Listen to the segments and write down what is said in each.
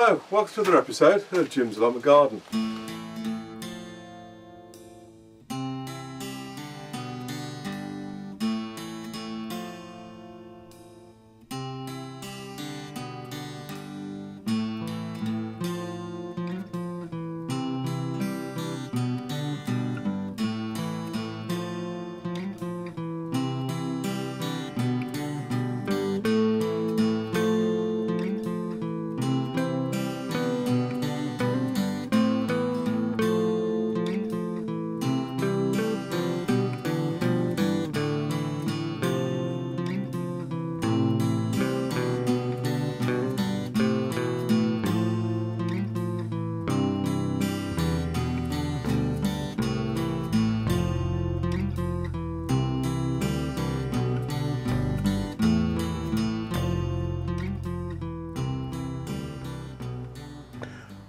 Hello, welcome to another episode of Jim's Allotment Garden.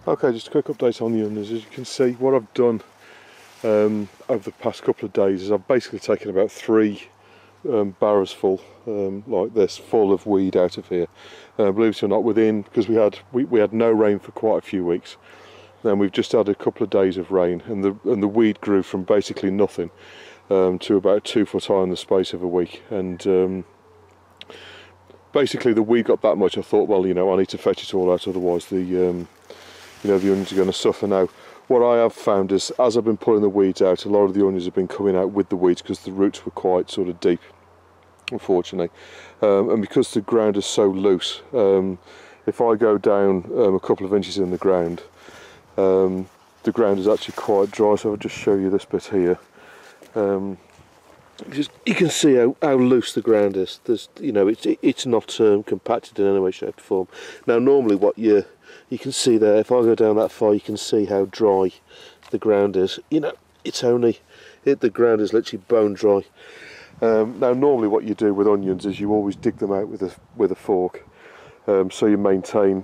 Okay, just a quick update on the onions. As you can see, what I've done over the past couple of days is I've basically taken about 3 barrows full, like this, full of weed out of here. Believe it or not, because we had no rain for quite a few weeks. Then we've just had a couple of days of rain, and the weed grew from basically nothing to about 2 foot high in the space of a week. And basically, the weed got that much. I thought, well, I need to fetch it all out, otherwise the onions are going to suffer. Now, what I have found is, as I've been pulling the weeds out, a lot of the onions have been coming out with the weeds because the roots were quite sort of deep, unfortunately. And because the ground is so loose, if I go down a couple of inches in the ground is actually quite dry. So I'll just show you this bit here. You can see how loose the ground is. It's not compacted in any way, shape or form. Now, normally what you can see there, if I go down that far, you can see how dry the ground is. The ground is literally bone dry. Now, normally what you do with onions is you always dig them out with a fork, so you maintain,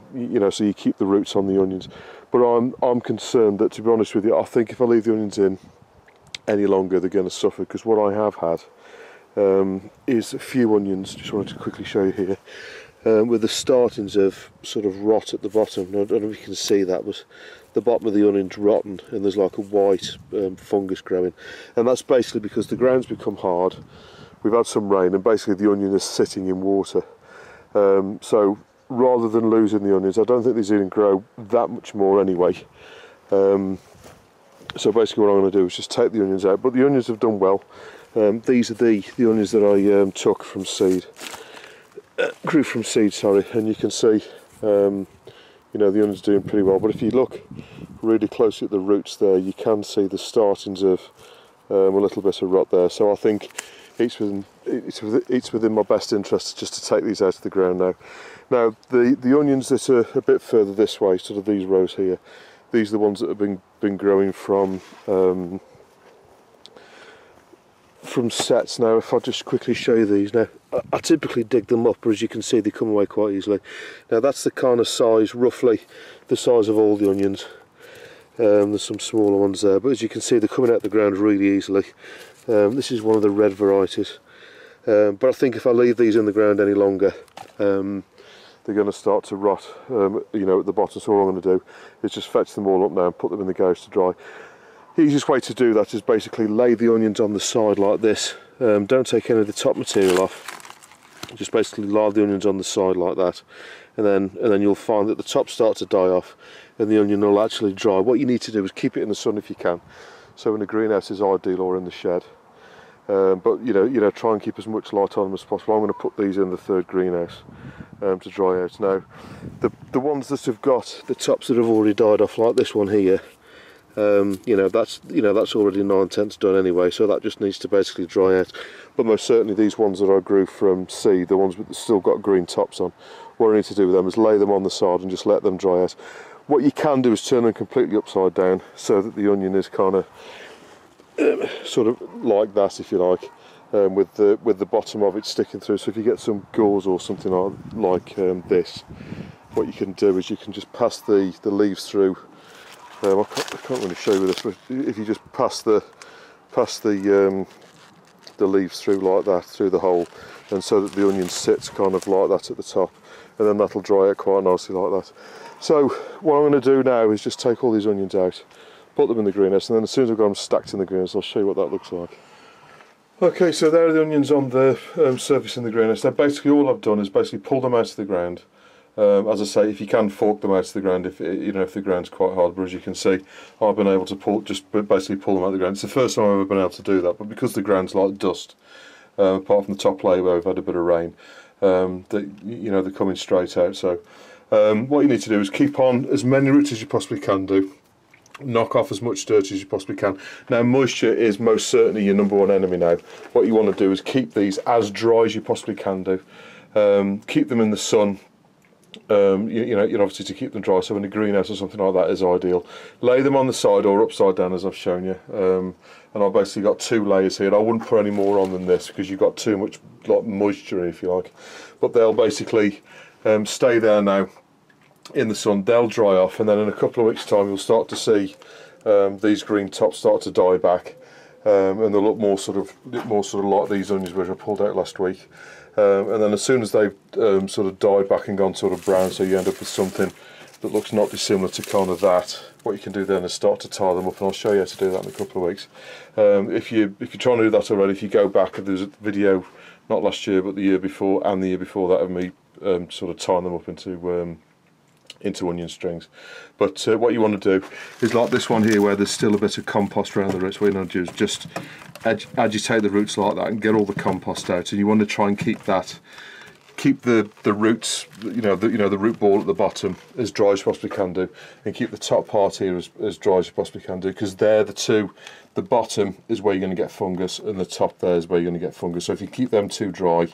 so you keep the roots on the onions. But I'm concerned that, to be honest with you, I think if I leave the onions in any longer, they're going to suffer, because what I have had is a few onions, just wanted to quickly show you here, with the startings of sort of rot at the bottom. I don't know if you can see that, but the bottom of the onion's rotten and there's like a white fungus growing, and that's basically because the ground's become hard. We've had some rain and basically the onion is sitting in water. So rather than losing the onions, I don't think these even grow that much more anyway. So basically what I'm going to do is just take the onions out, but the onions have done well. These are the onions that I took from seed. Grew from seed, sorry, and you can see the onions are doing pretty well. But if you look really closely at the roots there, you can see the startings of a little bit of rot there. So I think it's within my best interest just to take these out of the ground now. Now the onions that are a bit further this way, sort of these rows here, these are the ones that have been growing from sets. Now, if I just quickly show you these, now I typically dig them up, but as you can see, they come away quite easily. Now that's the kind of size, roughly the size of all the onions. There's some smaller ones there, but as you can see, they're coming out the ground really easily. This is one of the red varieties, but I think if I leave these in the ground any longer, they're going to start to rot, at the bottom. So all I'm going to do is just fetch them all up now and put them in the garage to dry. The easiest way to do that is basically lay the onions on the side like this. Don't take any of the top material off. Just basically lie the onions on the side like that, and then you'll find that the top starts to die off, and the onion will actually dry. What you need to do is keep it in the sun if you can. So in the greenhouse is ideal, or in the shed. But try and keep as much light on them as possible. I'm going to put these in the 3rd greenhouse to dry out. Now, the ones that have got the tops that have already died off, like this one here, that's already 9/10 done anyway, so that just needs to basically dry out. But most certainly these ones that I grew from seed, the ones that still got green tops on, what I need to do with them is lay them on the side and just let them dry out. What you can do is turn them completely upside down so that the onion is kind of sort of like that, if you like, with the bottom of it sticking through. So if you get some gauze or something like this, what you can do is you can just pass the leaves through. I can't really show you this, but if you just pass the leaves through like that, through the hole, and so that the onion sits kind of like that at the top, and then that'll dry out quite nicely like that. So what I'm going to do now is just take all these onions out, put them in the greenhouse, and then as soon as I've got them stacked in the greenhouse, I'll show you what that looks like. Okay, so there are the onions on the surface in the greenhouse. Now basically all I've done is basically pull them out of the ground. As I say, if you can fork them out of the ground, if the ground's quite hard, but as you can see, I've been able to basically pull them out of the ground. It's the first time I've ever been able to do that, but because the ground's like dust, apart from the top layer where we've had a bit of rain, they're coming straight out. So what you need to do is keep on as many roots as you possibly can do. Knock off as much dirt as you possibly can. Now moisture is most certainly your number one enemy now. What you want to do is keep these as dry as you possibly can do. Keep them in the sun, obviously to keep them dry, so in a greenhouse or something like that is ideal. Lay them on the side or upside down as I've shown you. And I've basically got 2 layers here. I wouldn't put any more on than this because you've got too much moisture in, if you like. But they'll basically stay there now in the sun. They'll dry off, and then in a couple of weeks' time you'll start to see these green tops start to die back, and they'll look more sort of like these onions which I pulled out last week. And then as soon as they've sort of died back and gone sort of brown, so you end up with something that looks not dissimilar to kind of that, what you can do then is start to tie them up, and I'll show you how to do that in a couple of weeks. If you're trying to do that already, if you go back, there's a video not last year but the year before and the year before that of me sort of tying them up into onion strings. But what you want to do is like this one here where there's still a bit of compost around the roots. What you want to do is just agitate the roots like that and get all the compost out, and you want to try and keep the roots, the root ball at the bottom as dry as you possibly can do, and keep the top part here as dry as you possibly can do, because they're the bottom is where you're going to get fungus and the top there is where you're going to get fungus. So if you keep them too dry,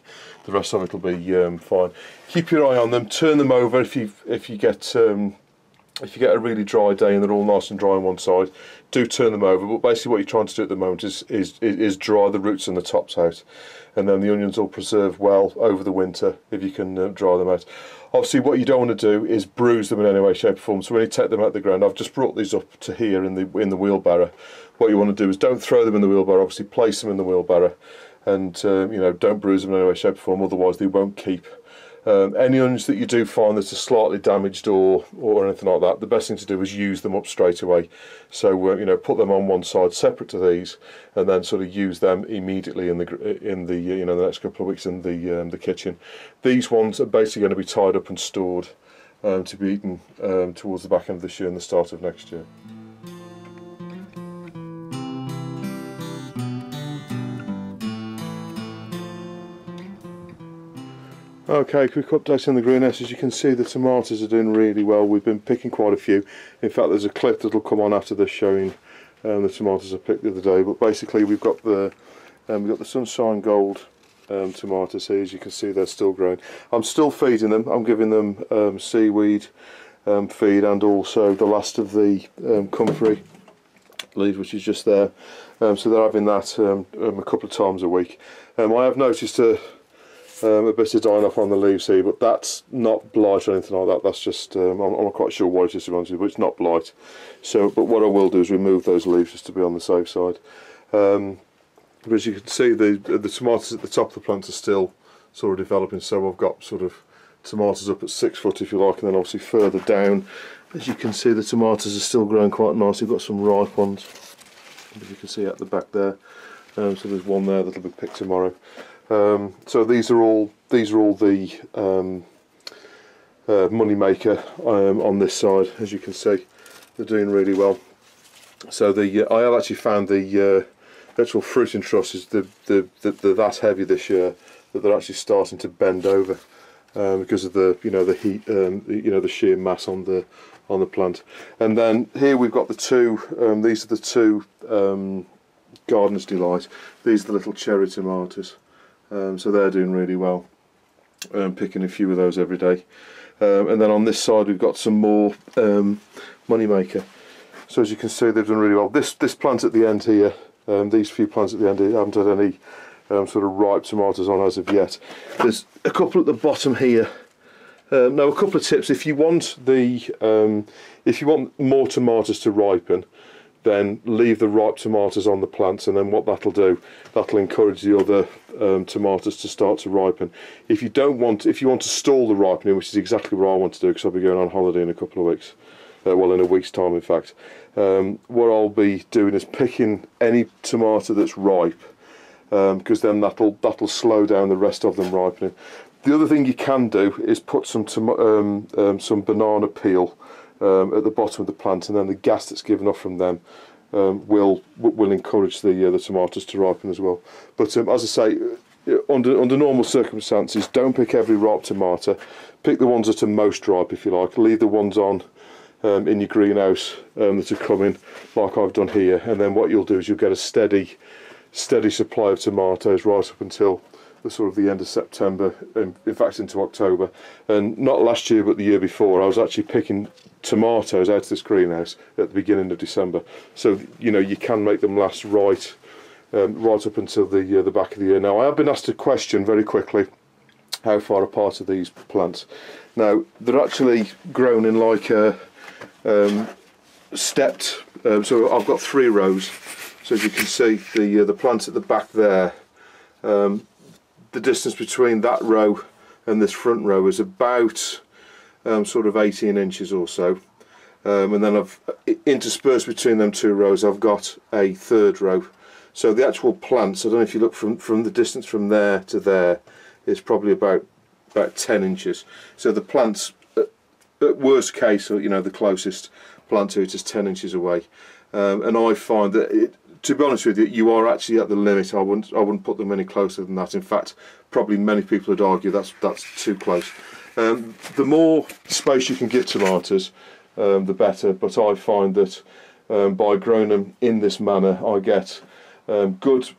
the rest of it will be fine. Keep your eye on them, turn them over if you get a really dry day and they're all nice and dry on one side, do turn them over. But basically what you're trying to do at the moment is dry the roots and the tops out, and then the onions will preserve well over the winter if you can dry them out. Obviously what you don't want to do is bruise them in any way, shape or form. So when you take them out of the ground, I've just brought these up to here in the wheelbarrow. What you want to do is don't throw them in the wheelbarrow, obviously place them in the wheelbarrow, and don't bruise them in any way, shape or form, otherwise they won't keep. Any onions that you do find that are slightly damaged or anything like that, the best thing to do is use them up straight away. So put them on one side separate to these, and then sort of use them immediately in the next couple of weeks in the kitchen. These ones are basically going to be tied up and stored to be eaten towards the back end of this year and the start of next year. Okay, quick update on the greenhouse. As you can see, the tomatoes are doing really well. We've been picking quite a few. In fact, there's a clip that'll come on after this showing the tomatoes I picked the other day. But basically, we've got the Sunshine Gold tomatoes here. As you can see, they're still growing. I'm still feeding them. I'm giving them seaweed feed and also the last of the comfrey leaf, which is just there. So they're having that a couple of times a week. I have noticed a bit of dying off on the leaves here, but that's not blight or anything like that. That's just I'm not quite sure what it is, to be honest with you, but it's not blight. So, but what I will do is remove those leaves just to be on the safe side. But as you can see, the tomatoes at the top of the plant are still sort of developing. So I've got sort of tomatoes up at 6 foot, if you like, and then obviously further down, as you can see, the tomatoes are still growing quite nicely. We've got some ripe ones, as you can see at the back there. So there's one there that'll be picked tomorrow. So these are all the money maker on this side. As you can see, they're doing really well. So I have actually found the actual fruiting trusses they're that heavy this year that they're actually starting to bend over because of the the heat, the sheer mass on the plant. And then here we've got the two. These are the two Gardener's Delight. These are the little cherry tomatoes. So they're doing really well. Picking a few of those every day. And then on this side we've got some more Moneymaker. So as you can see, they've done really well. This plant at the end here, these few plants at the end here, haven't had any sort of ripe tomatoes on as of yet. There's a couple at the bottom here. No, a couple of tips. If you want more tomatoes to ripen, then leave the ripe tomatoes on the plants, and then what that'll do, that'll encourage the other tomatoes to start to ripen. If you want to stall the ripening, which is exactly what I want to do, because I'll be going on holiday in a couple of weeks, well, in a week's time in fact, what I'll be doing is picking any tomato that's ripe, because then that'll slow down the rest of them ripening. The other thing you can do is put some banana peel at the bottom of the plant, and then the gas that's given off from them will encourage the tomatoes to ripen as well. But as I say, under normal circumstances, don't pick every ripe tomato. Pick the ones that are most ripe, if you like. Leave the ones on in your greenhouse that are coming, like I've done here, and then what you'll do is you'll get a steady supply of tomatoes right up until the end of September, in fact into October. And not last year but the year before, I was actually picking tomatoes out of this greenhouse at the beginning of December. So you can make them last right up until the back of the year. Now, I have been asked a question very quickly: how far apart are these plants? Now, they're actually grown in like a stepped. So I've got 3 rows. So as you can see, the plants at the back there, the distance between that row and this front row is about sort of 18 inches or so, and then I've interspersed between them 2 rows, I've got a 3rd row. So the actual plants, I don't know if you look from the distance from there to there, it's probably about 10 inches. So the plants, at worst case, the closest plant to it is 10 inches away, and I find that to be honest with you, you are actually at the limit. I wouldn't put them any closer than that. In fact, probably many people would argue that's too close. The more space you can give tomatoes, the better. But I find that by growing them in this manner, I get good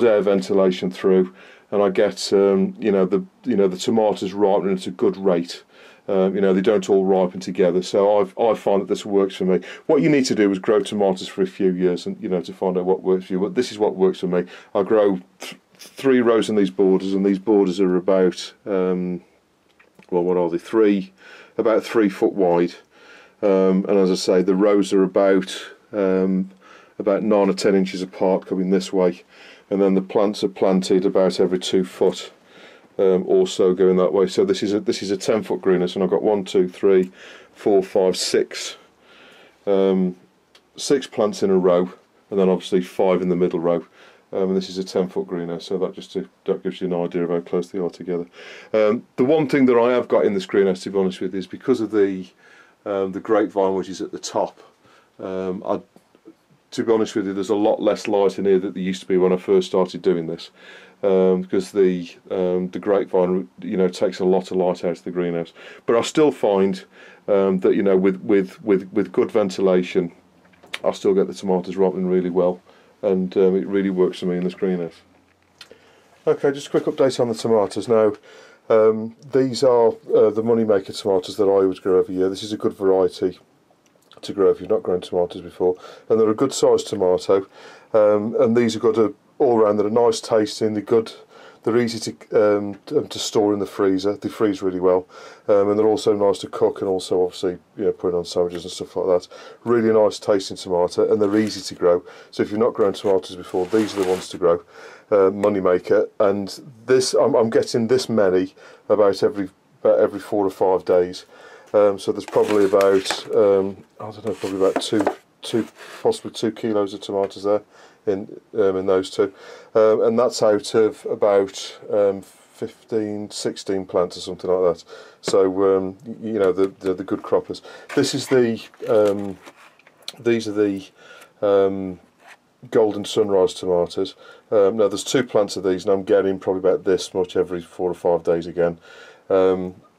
air ventilation through, and I get the tomatoes ripening at a good rate. They don't all ripen together, so I find that this works for me. What you need to do is grow tomatoes for a few years, and to find out what works for you. But this is what works for me. I grow 3 rows in these borders, and these borders are about well, what are they? About 3 foot wide, and as I say, the rows are about 9 or 10 inches apart, coming this way, and then the plants are planted about every 2 foot. Also going that way. So this is a 10-foot greenhouse, and I've got 1, 2, 3, 4, 5, 6 plants in a row, and then obviously 5 in the middle row. And this is a 10-foot greenhouse, so that gives you an idea of how close they are together. The one thing that I have got in this greenhouse, to be honest with you, is because of the grapevine which is at the top. To be honest with you, there's a lot less light in here than there used to be when I first started doing this. Because the grapevine takes a lot of light out of the greenhouse, but I still find that with good ventilation, I still get the tomatoes ripening really well, and it really works for me in this greenhouse. Okay, just a quick update on the tomatoes now. These are the moneymaker tomatoes that I always grow every year. This is a good variety to grow if you've not grown tomatoes before, and they're a good sized tomato, and these have got a all round, they're a nice tasting, they're easy to store in the freezer. They freeze really well, and they're also nice to cook, and also obviously put on sandwiches and stuff like that. Really nice tasting tomato, and they're easy to grow. So if you've not grown tomatoes before, these are the ones to grow. Moneymaker, and this I'm getting this many about every 4 or 5 days. So there's probably about probably about possibly 2 kilos of tomatoes there in those 2, and that's out of about 15, 16 plants or something like that. So the good croppers. This is these are the golden sunrise tomatoes. Now there's 2 plants of these, and I'm getting probably about this much every 4 or 5 days again.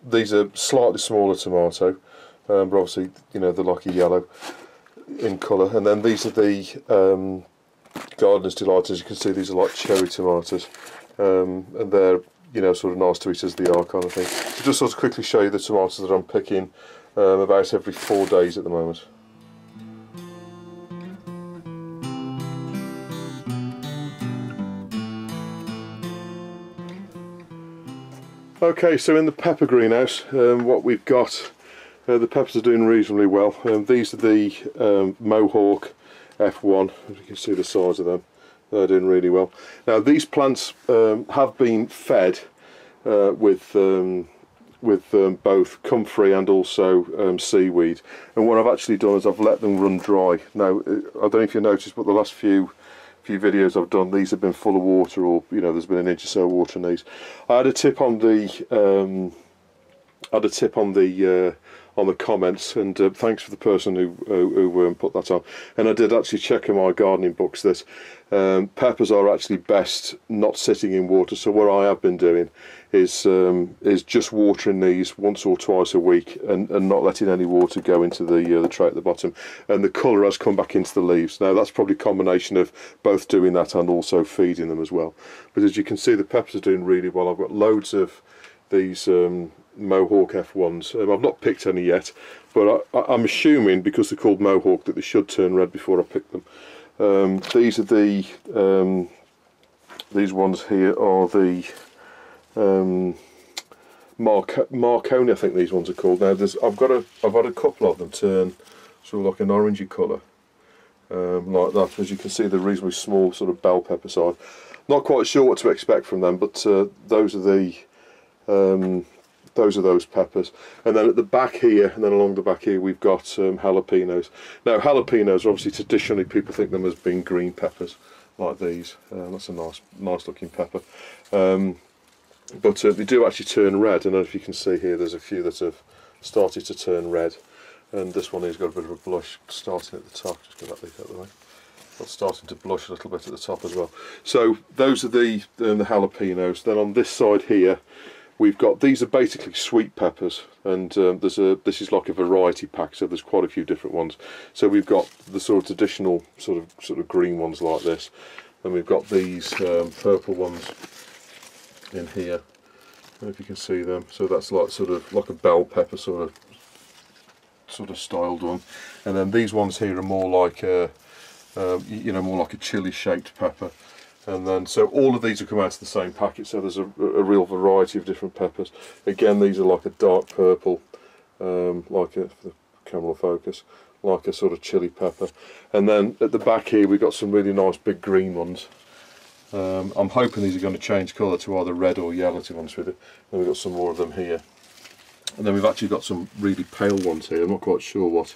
These are slightly smaller tomato, but obviously they're like a yellow in colour. And then these are the Gardener's Delight. As you can see, these are like cherry tomatoes, and they're sort of nice to eat as they are, kind of thing. So just sort of quickly show you the tomatoes that I'm picking about every 4 days at the moment. Okay, so in the pepper greenhouse, what we've got, the peppers are doing reasonably well. These are the Mohawk F1, as you can see the size of them, they're doing really well. Now these plants have been fed with both comfrey and also seaweed, and what I've actually done is I've let them run dry. Now I don't know if you noticed, but the last few videos I've done, these have been full of water, or there's been an inch or so of water in these. I had a tip on the on the comments, and thanks for the person who put that on. And I did actually check in my gardening books that peppers are actually best not sitting in water. So what I have been doing is just watering these once or twice a week, and not letting any water go into the tray at the bottom. And the colour has come back into the leaves. Now that's probably a combination of both doing that and also feeding them as well. But as you can see, the peppers are doing really well. I've got loads of these Mohawk F1s. I've not picked any yet, but I'm assuming, because they're called Mohawk, that they should turn red before I pick them. These are these ones here are the Marconi, I think these ones are called. Now I've had a couple of them turn sort of like an orangey colour, like that. As you can see, they're reasonably small, sort of bell pepper size. Not quite sure what to expect from them, but those are those peppers. And then at the back here, and then along the back here, we've got jalapenos. Now jalapenos, obviously traditionally people think them as being green peppers, like these. That's a nice looking pepper. But they do actually turn red, and if you can see here, there's a few that have started to turn red, and this one here's got a bit of a blush starting at the top. Just get that leaf out of the way. It's starting to blush a little bit at the top as well. So those are the jalapenos. Then on this side here, we've got, these are basically sweet peppers, and this is like a variety pack, so there's quite a few different ones. So we've got the sort of traditional sort of green ones like this, and we've got these purple ones in here. I don't know if you can see them. So that's like sort of like a bell pepper sort of styled one, and then these ones here are more like a more like a chili shaped pepper. And then, so all of these have come out of the same packet, so there's a real variety of different peppers. Again, these are like a dark purple, like the camera focus, like a sort of chili pepper. And then at the back here, we've got some really nice big green ones. I'm hoping these are going to change colour to either red or yellow, to be honest with you. And we've got some more of them here. And then we've actually got some really pale ones here. I'm not quite sure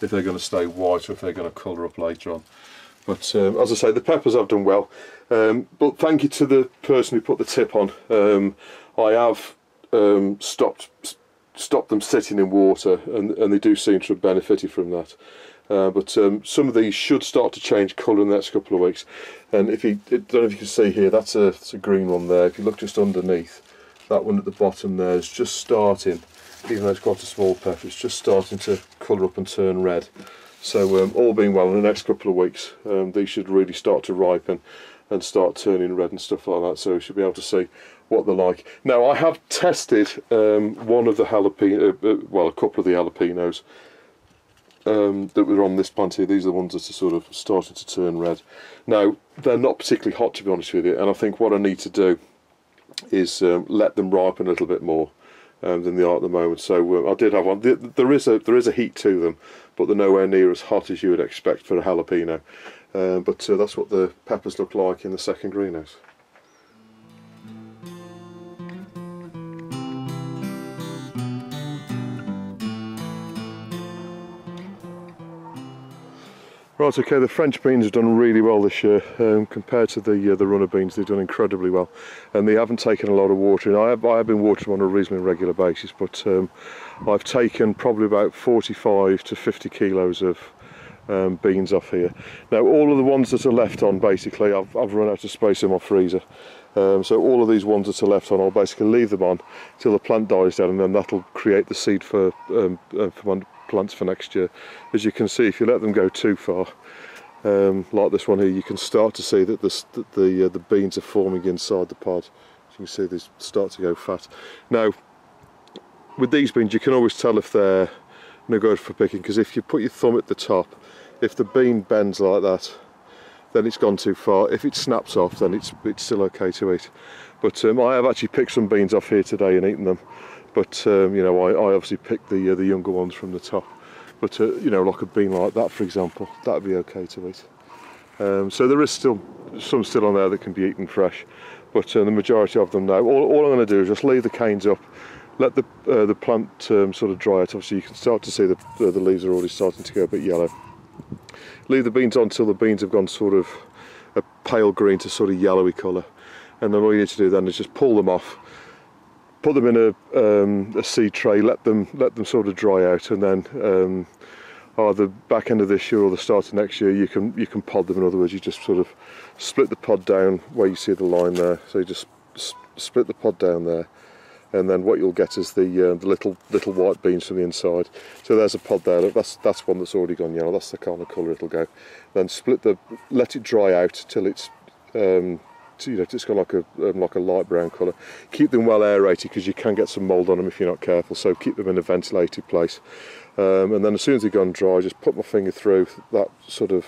if they're going to stay white or if they're going to colour up later on. But as I say, the peppers have done well. But thank you to the person who put the tip on. I have stopped them sitting in water, and they do seem to have benefited from that. But some of these should start to change colour in the next couple of weeks. And I don't know if you can see here, that's a green one there. If you look just underneath, that one at the bottom there is just starting, even though it's quite a small pepper, it's just starting to colour up and turn red. So all being well, in the next couple of weeks, these should really start to ripen and start turning red and stuff like that. So we should be able to see what they're like. Now I have tested one of the jalapeno, well, a couple of the jalapenos that were on this plant here. These are the ones that are sort of starting to turn red. Now they're not particularly hot, to be honest with you, and I think what I need to do is let them ripen a little bit more than they are at the moment. So I did have one. There is a heat to them, but they're nowhere near as hot as you would expect for a jalapeno. But that's what the peppers look like in the second greenhouse. Right, okay, the French beans have done really well this year compared to the runner beans. They've done incredibly well, and they haven't taken a lot of water in. I have been watering them on a reasonably regular basis, but I've taken probably about 45 to 50 kilos of beans off here. Now all of the ones that are left on, basically I've run out of space in my freezer, so all of these ones that are left on, I'll basically leave them on till the plant dies down, and then that'll create the seed for my plants for next year. As you can see, if you let them go too far, like this one here, you can start to see that the beans are forming inside the pod. As you can see, they start to go fat. Now with these beans, you can always tell if they're no good for picking, because if you put your thumb at the top, if the bean bends like that, then it's gone too far. If it snaps off, then it's still okay to eat. But I have actually picked some beans off here today and eaten them. But you know, I obviously picked the younger ones from the top. But you know, like a bean like that, for example, that would be okay to eat. So there is still some still on there that can be eaten fresh, but the majority of them now. All I'm going to do is just leave the canes up, let the plant sort of dry out. Obviously you can start to see the leaves are already starting to go a bit yellow. Leave the beans on until the beans have gone sort of a pale green to sort of yellowy colour, and then all you need to do then is just pull them off, put them in a seed tray, let them sort of dry out, and then either back end of this year or the start of next year you can pod them. In other words, you just sort of split the pod down where you see the line there, so you just split the pod down there, and then what you'll get is the little white beans from the inside. So there's a pod there. Look, that's one that's already gone yellow. That's the kind of colour it'll go. Then let it dry out till it's it's got like a light brown colour. Keep them well aerated because you can get some mould on them if you're not careful. So keep them in a ventilated place. And then as soon as they've gone dry, just put my finger through that sort of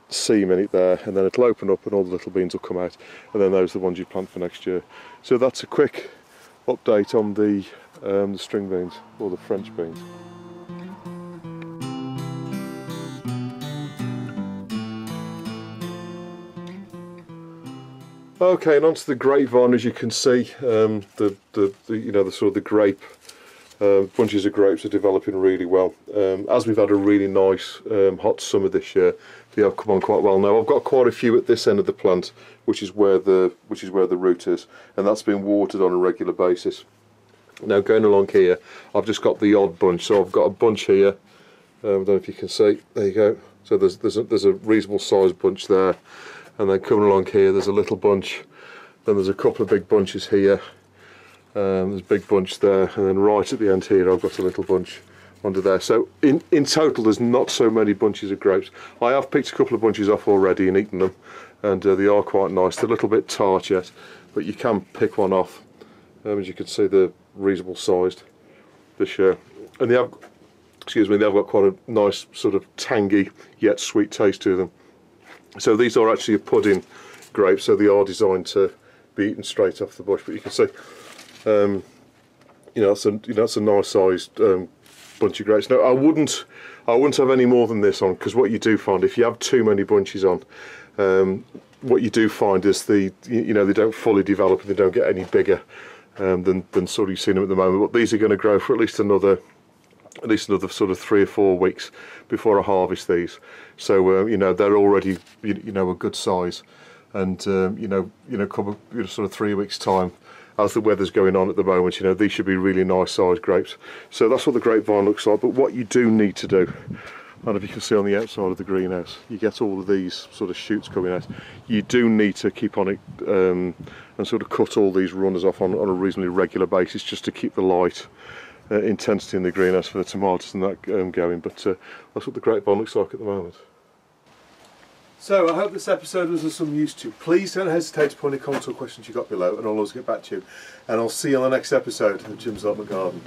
seam in it there, and then it'll open up and all the little beans will come out, and then those are the ones you plant for next year. So that's a quick update on the string beans, or the French beans. Okay, and onto the grapevine. As you can see, the sort of the grape bunches of grapes are developing really well. As we've had a really nice hot summer this year, they have come on quite well. Now I've got quite a few at this end of the plant, which is where the root is, and that's been watered on a regular basis. Now going along here, I've just got the odd bunch. So I've got a bunch here. I don't know if you can see. There you go. So there's a reasonable sized bunch there, and then coming along here, there's a little bunch. Then there's a couple of big bunches here. There's a big bunch there, and then right at the end here I've got a little bunch under there. So in total there's not so many bunches of grapes. I have picked a couple of bunches off already and eaten them, and they are quite nice. They're a little bit tart yet, but you can pick one off. As you can see, they're reasonable sized this year, and they have got quite a nice sort of tangy yet sweet taste to them. So these are actually a pudding grape, so they are designed to be eaten straight off the bush. But you can see that's a nice sized bunch of grapes. Now I wouldn't have any more than this on, because what you do find if you have too many bunches on, what you do find is they don't fully develop and they don't get any bigger than sort of you've seen them at the moment. But these are going to grow for at least another sort of 3 or 4 weeks before I harvest these. So they're already a good size, and come sort of 3 weeks time, as the weather's going on at the moment, these should be really nice sized grapes. So that's what the grapevine looks like. But what you do need to do, I don't know if you can see on the outside of the greenhouse, you get all of these sort of shoots coming out. You do need to keep on it and sort of cut all these runners off on a reasonably regular basis, just to keep the light intensity in the greenhouse for the tomatoes and that going. But that's what the grapevine looks like at the moment. So I hope this episode was of some use to you. Please don't hesitate to put any comments or questions you got below, and I'll always get back to you. And I'll see you on the next episode of Jim's Allotment Garden.